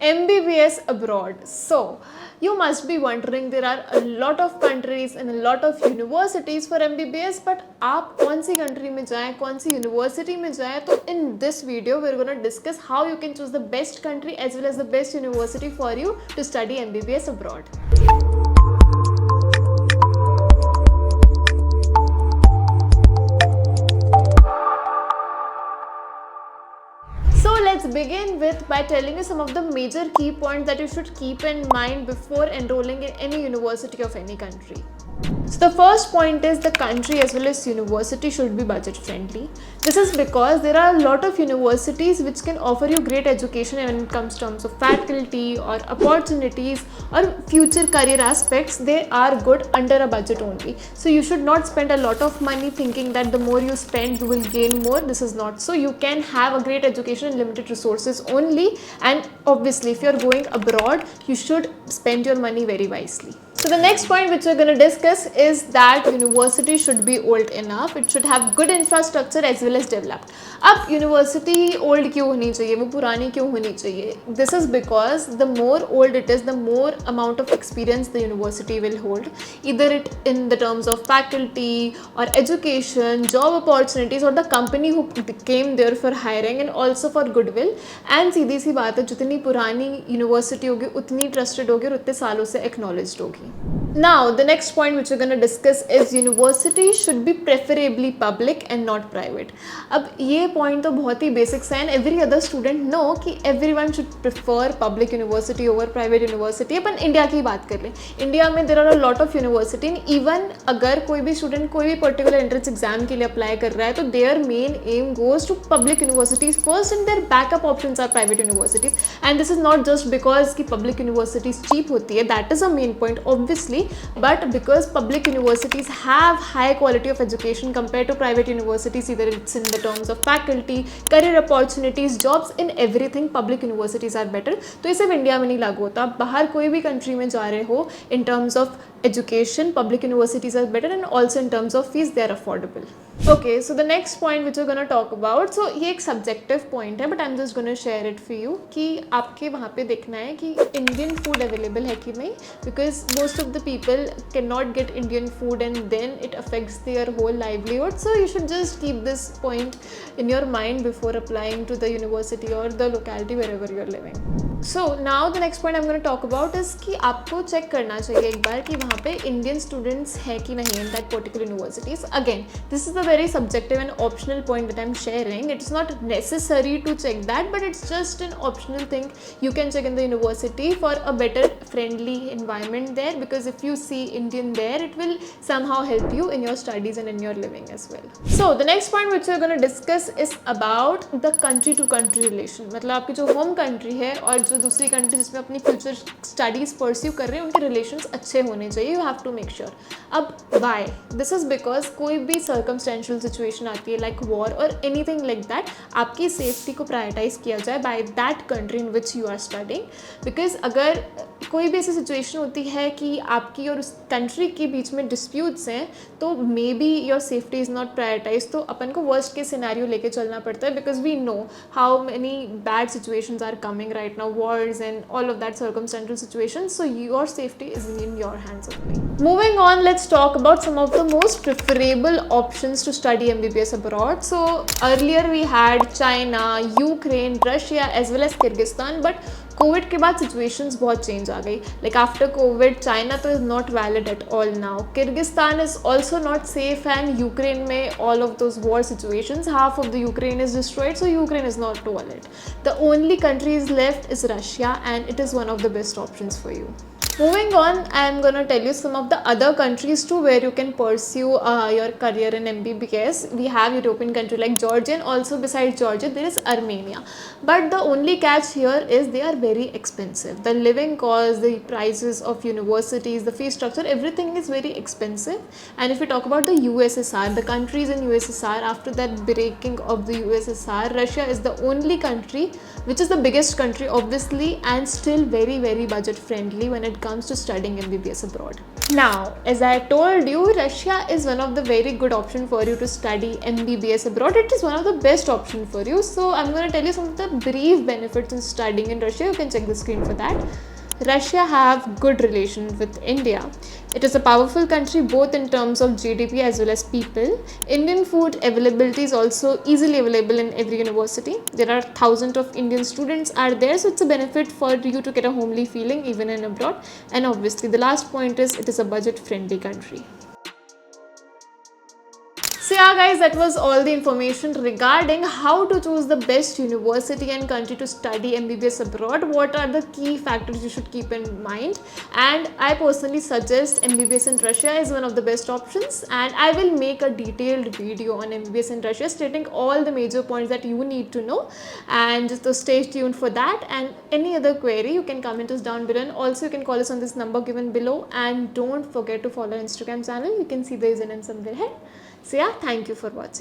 MBBS abroad. So you must be wondering, there are a lot of countries and a lot of universities for MBBS, but आप कौन सी country में जाएं, कौन सी university में जाएं? तो in this video we're going to discuss how you can choose the best country as well as the best university for you to study MBBS abroad. So let's begin by telling you some of the major key points that you should keep in mind before enrolling in any university of any country. So the first point is the country as well as university should be budget friendly. This is because there are a lot of universities which can offer you great education when it comes to terms of faculty or opportunities or future career aspects. They are good under a budget only. So you should not spend a lot of money thinking that the more you spend you will gain more. This is not so. You can have a great education and limited resources only, and obviously if you're going abroad you should spend your money very wisely. So the next point which we're going to discuss is that university should be old enough. It should have good infrastructure as well as developed. अब university old क्यों होनी चाहिए, वो पुरानी क्यों होनी चाहिए? This is because the more old it is, the more amount of experience the university will hold, either it in the terms of faculty or education, job opportunities, or the company who came there for hiring and also for goodwill. And सीधी सी बात है, जितनी पुरानी university होगी उतनी trusted होगी और उतने सालों से acknowledged होगी. Now the next point which we're going to discuss is university should be preferably public and not private. अब ये point तो बहुत ही basic है and every other student know कि everyone should prefer public university over private university. Upon India की बात कर लें, इंडिया में there are a lot of university and even अगर कोई भी student कोई भी particular entrance exam के लिए apply कर रहा है तो their main aim goes to public universities first and their backup options are private universities. And this is not just because कि public universities cheap होती है, that is a main point obviously, but because public universities have high quality of education compared to private universities, either it's in the terms of faculty, career opportunities, jobs, in everything public universities are better. तो ये सिर्फ India में नहीं लागू होता, आप बाहर कोई भी कंट्री में जा रहे हो, in terms of education public universities are better and also in terms of fees they are affordable. Okay, so the next point which we're going to talk about, so ये एक subjective point है but I'm just going to share it for you कि आपके वहाँ पे देखना है कि Indian food available है कि नहीं, because most of the people cannot get Indian food and then it affects their whole livelihood. So you should just keep this point in your mind before applying to the university or the locality wherever you're living. So now the next point I'm going to talk about is कि आपको check करना चाहिए एक बार कि वहाँ पे Indian students है कि नहीं in that particular universities. Again, this is a very subjective and optional point that I'm sharing. It's not necessary to check that, but it's just an optional thing you can check in the university for a better friendly environment there, because if you see Indian there it will somehow help you in your studies and in your living as well. So the next point which we're going to discuss is about the country to country relation. मतलब आपकी जो home country है और जो दूसरी country जिसमें अपनी future studies pursue कर रहे हैं उनके रिलेशंस अच्छे होने चाहिए. You have to make sure. अब वाई? दिस इज़ बिकॉज कोई भी सर्कमस्टेंशियल सिचुएशन आती है लाइक वॉर और एनीथिंग लाइक दैट, आपकी सेफ्टी को प्रायोरिटाइज किया जाए by that country in which you are studying. Because अगर कोई भी ऐसी सिचुएशन होती है कि आपकी और उस कंट्री के बीच में डिस्प्यूट्स हैं तो maybe your safety is not prioritise, तो अपन को वर्स्ट के सिनेरियो लेके चलना पड़ता है, because we know how many bad situations are coming right now, wars and all of that circumstantial situations, so your safety is in your hands only. Moving on, let's talk about some of the most preferable options to study MBBS abroad. So earlier we had China, Ukraine, Russia as well as Kyrgyzstan, but Covid के बाद situations बहुत change आ गई. Like after Covid China तो is not valid at all now, Kyrgyzstan is also not safe and Ukraine में all of those war situations, half of the Ukraine is destroyed, so Ukraine is not valid. The only country is left is Russia and it is one of the best options for you. Moving on, I am going to tell you some of the other countries too where you can pursue your career in MBBS. We have European country like Georgia, and also besides Georgia there is Armenia. But the only catch here is they are very expensive. The living cost, the prices of universities, the fee structure, everything is very expensive. And if we talk about the USSR, the countries in USSR, after that breaking of the USSR, Russia is the only country which is the biggest country obviously and still very budget friendly when it comes to studying MBBS abroad. Now, as I told you, Russia is one of the very good option for you to study MBBS abroad. It is one of the best option for you. So I'm going to tell you some of the brief benefits in studying in Russia. You can check the screen for that. Russia have good relations with India. It is a powerful country both in terms of GDP as well as people. Indian food availability is also easily available in every university. There are thousands of Indian students are there, so it's a benefit for you to get a homely feeling even in abroad. And obviously the last point is it is a budget friendly country. So yeah guys, that was all the information regarding how to choose the best university and country to study MBBS abroad. What are the key factors you should keep in mind, and I personally suggest MBBS in Russia is one of the best options, and I will make a detailed video on MBBS in Russia stating all the major points that you need to know, and just stay tuned for that. And any other query you can comment us down below, and also you can call us on this number given below, and don't forget to follow our Instagram channel. You can see the username somewhere here. So yeah, thank you for watching.